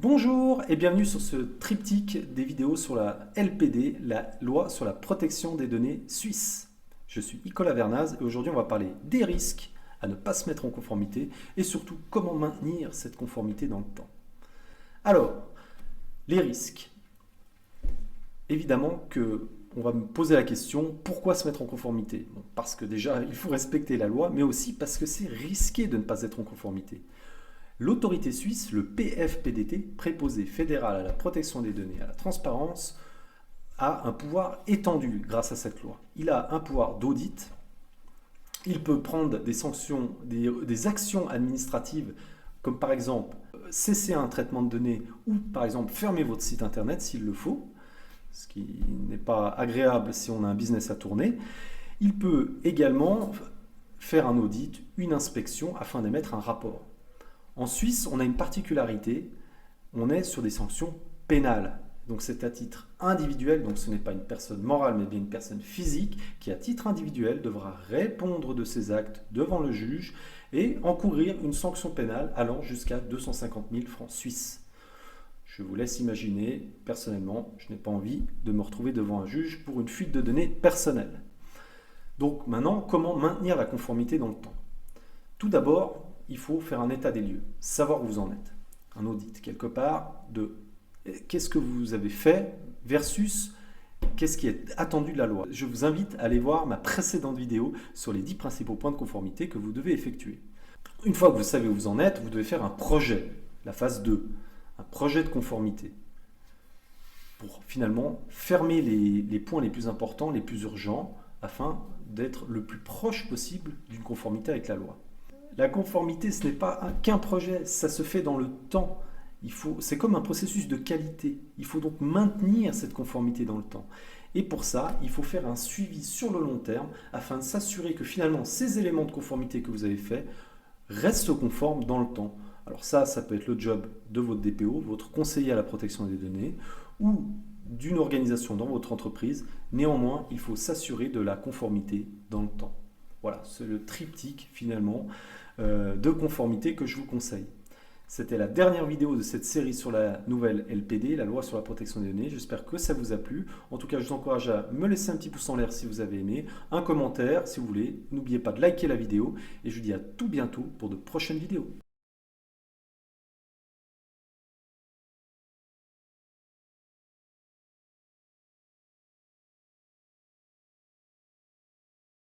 Bonjour et bienvenue sur ce triptyque des vidéos sur la LPD, la loi sur la protection des données suisse. Je suis Nicolas Vernaz et aujourd'hui on va parler des risques à ne pas se mettre en conformité et surtout comment maintenir cette conformité dans le temps. Alors, les risques. Évidemment que on va me poser la question, pourquoi se mettre en conformité? Bon, parce que déjà, il faut respecter la loi, mais aussi parce que c'est risqué de ne pas être en conformité. L'autorité suisse, le PFPDT, préposé fédéral à la protection des données et à la transparence, a un pouvoir étendu grâce à cette loi. Il a un pouvoir d'audit, il peut prendre des sanctions, des actions administratives, comme par exemple cesser un traitement de données ou par exemple fermer votre site internet s'il le faut, ce qui n'est pas agréable si on a un business à tourner. Il peut également faire un audit, une inspection afin d'émettre un rapport. En Suisse, on a une particularité, on est sur des sanctions pénales. Donc c'est à titre individuel, donc ce n'est pas une personne morale, mais bien une personne physique qui, à titre individuel, devra répondre de ses actes devant le juge et encourir une sanction pénale allant jusqu'à 250 000 francs suisses. Je vous laisse imaginer, personnellement, je n'ai pas envie de me retrouver devant un juge pour une fuite de données personnelles. Donc maintenant, comment maintenir la conformité dans le temps? Tout d'abord, il faut faire un état des lieux, savoir où vous en êtes. Un audit quelque part de qu'est-ce que vous avez fait versus qu'est-ce qui est attendu de la loi. Je vous invite à aller voir ma précédente vidéo sur les 10 principaux points de conformité que vous devez effectuer. Une fois que vous savez où vous en êtes, vous devez faire un projet, la phase 2, un projet de conformité, pour finalement fermer les points les plus importants, les plus urgents, afin d'être le plus proche possible d'une conformité avec la loi. La conformité, ce n'est pas qu'un projet, ça se fait dans le temps. C'est comme un processus de qualité. Il faut donc maintenir cette conformité dans le temps. Et pour ça, il faut faire un suivi sur le long terme afin de s'assurer que finalement ces éléments de conformité que vous avez faits restent conformes dans le temps. Alors ça peut être le job de votre DPO, votre conseiller à la protection des données, ou d'une organisation dans votre entreprise. Néanmoins, il faut s'assurer de la conformité dans le temps. Voilà, c'est le triptyque finalement de conformité que je vous conseille. C'était la dernière vidéo de cette série sur la nouvelle LPD, la loi sur la protection des données. J'espère que ça vous a plu. En tout cas, je vous encourage à me laisser un petit pouce en l'air si vous avez aimé, un commentaire si vous voulez. N'oubliez pas de liker la vidéo et je vous dis à tout bientôt pour de prochaines vidéos.